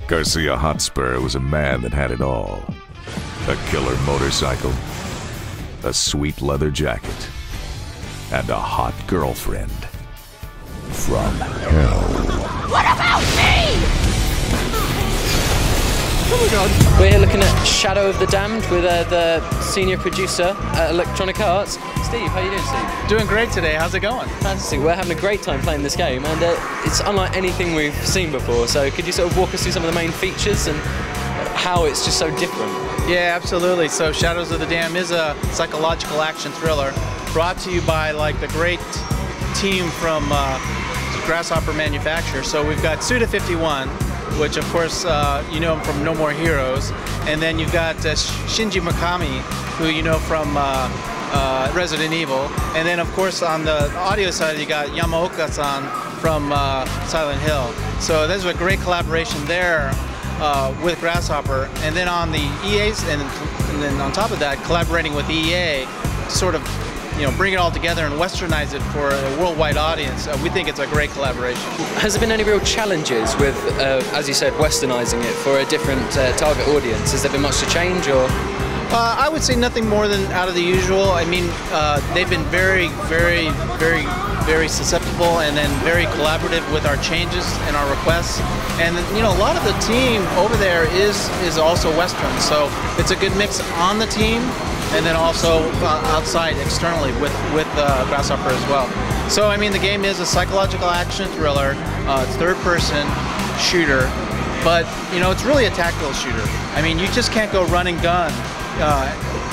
Garcia Hotspur was a man that had it all. A killer motorcycle, a sweet leather jacket, and a hot girlfriend from hell. What about me? Oh my god. We're here looking at Shadow of the Damned with the senior producer at Electronic Arts. Steve, how you doing, Steve? Doing great today. How's it going? Fantastic. We're having a great time playing this game, and it's unlike anything we've seen before. So could you sort of walk us through some of the main features and how it's just so different? Yeah, absolutely. So Shadows of the Damned is a psychological action thriller brought to you by like the great team from Grasshopper Manufacture. So we've got Suda51, which of course you know him from No More Heroes, and then you've got Shinji Mikami, who you know from Resident Evil, and then of course on the audio side you got Yamaoka-san from Silent Hill. So there's a great collaboration there with Grasshopper, and then on the EA's, and then on top of that, collaborating with EA, sort of bring it all together and westernize it for a worldwide audience. We think it's a great collaboration. Has there been any real challenges with, as you said, westernizing it for a different target audience? Has there been much to change, or? I would say nothing more than out of the usual. I mean, they've been very, very, very, very susceptible and then very collaborative with our changes and our requests. And a lot of the team over there is also Western, so it's a good mix on the team, and then also outside externally with Grasshopper as well. So I mean, the game is a psychological action thriller. It's third-person shooter, but it's really a tactical shooter. I mean, you just can't go run and gun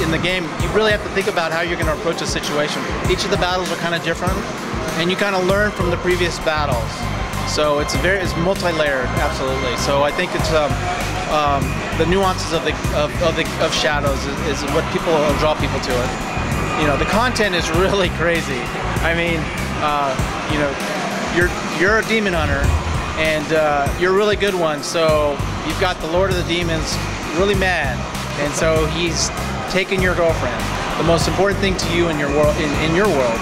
in the game. You really have to think about how you're going to approach a situation. Each of the battles are kind of different, and you kind of learn from the previous battles. So it's multi-layered, absolutely. So I think it's the nuances of Shadows is what draw people to it. The content is really crazy. I mean, you're a demon hunter, and you're a really good one. So you've got the Lord of the Demons really mad, and so he's taken your girlfriend, the most important thing to you in your world, in your world,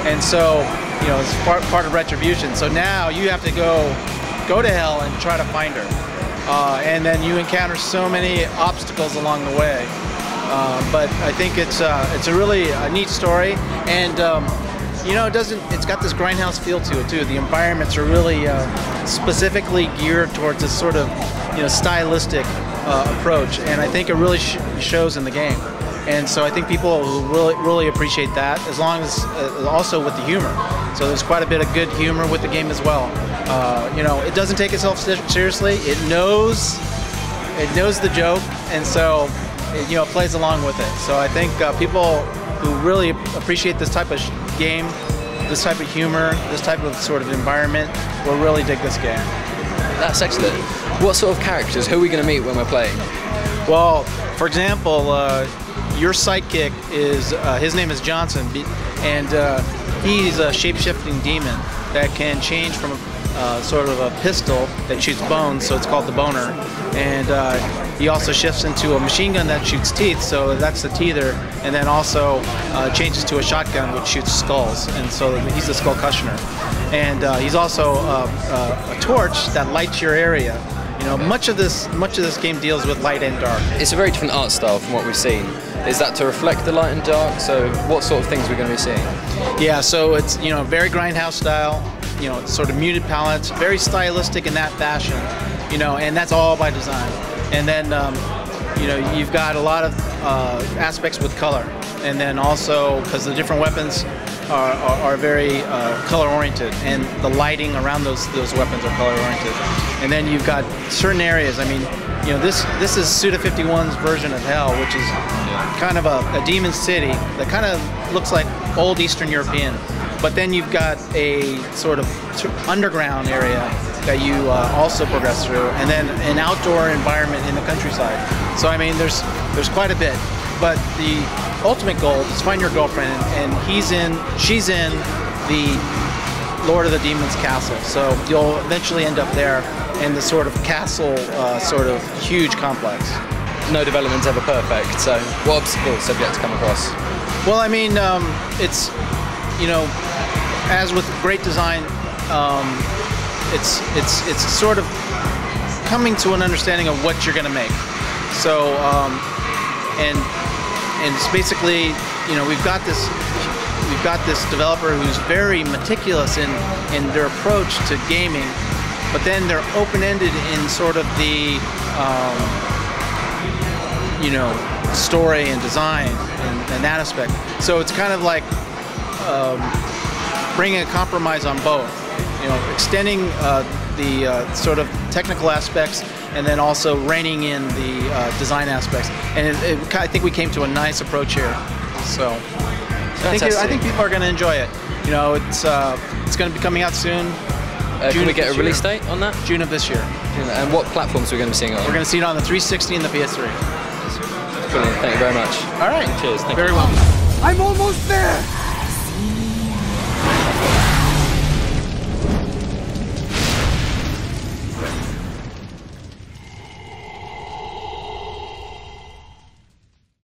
and so it's part of retribution. So now you have to go to hell and try to find her, and then you encounter so many obstacles along the way. But I think it's a really neat story, and it's got this grindhouse feel to it too. The environments are really specifically geared towards this sort of stylistic approach, and I think it really shows in the game. And so I think people will really appreciate that, as long as also with the humor. So there's quite a bit of good humor with the game as well. It doesn't take itself seriously. It knows the joke, and so it plays along with it. So I think people who really appreciate this type of game, this type of humor, this type of sort of environment will really dig this game. That's excellent. What sort of characters? Who are we going to meet when we're playing? Well, for example, your sidekick is his name is Johnson, and he's a shape-shifting demon that can change from sort of a pistol that shoots bones, so it's called the Boner, and he also shifts into a machine gun that shoots teeth, so that's the Teether, and then also changes to a shotgun which shoots skulls, and so he's the Skull Cushioner. And he's also a torch that lights your area. Much of this game deals with light and dark. It's a very different art style from what we've seen. Is that to reflect the light and dark? So what sort of things are we going to be seeing? Yeah, so it's very grindhouse style. Sort of muted palettes, very stylistic in that fashion. And that's all by design. And then you've got a lot of aspects with color, and then also because the different weapons are very color-oriented, and the lighting around those weapons are color-oriented. And then you've got certain areas. I mean, this is Suda51's version of Hell, which is kind of a demon city that kind of looks like old Eastern European. But then you've got a sort of underground area that you also progress through, and then an outdoor environment in the countryside. So I mean, there's quite a bit. But the ultimate goal is find your girlfriend, and she's in the Lord of the Demons castle. So you'll eventually end up there in the sort of castle, sort of huge complex. No development's ever perfect. So what obstacles have you had to come across? Well, I mean, it's as with great design, it's sort of coming to an understanding of what you're going to make. So, and it's basically, you know, we've got this developer who's very meticulous in their approach to gaming, but then they're open-ended in sort of the, you know, story and design and that aspect. So it's kind of like bringing a compromise on both. You know, extending the sort of technical aspects, and then also reining in the design aspects. And I think we came to a nice approach here. So I think people are going to enjoy it. You know, it's going to be coming out soon. Can we get a release date on that? June of this year. And what platforms are we going to be seeing it on? We're going to see it on the 360 and the PS3. Brilliant. Thank you very much. All right. Cheers. Thank Very you. well. I'm almost there!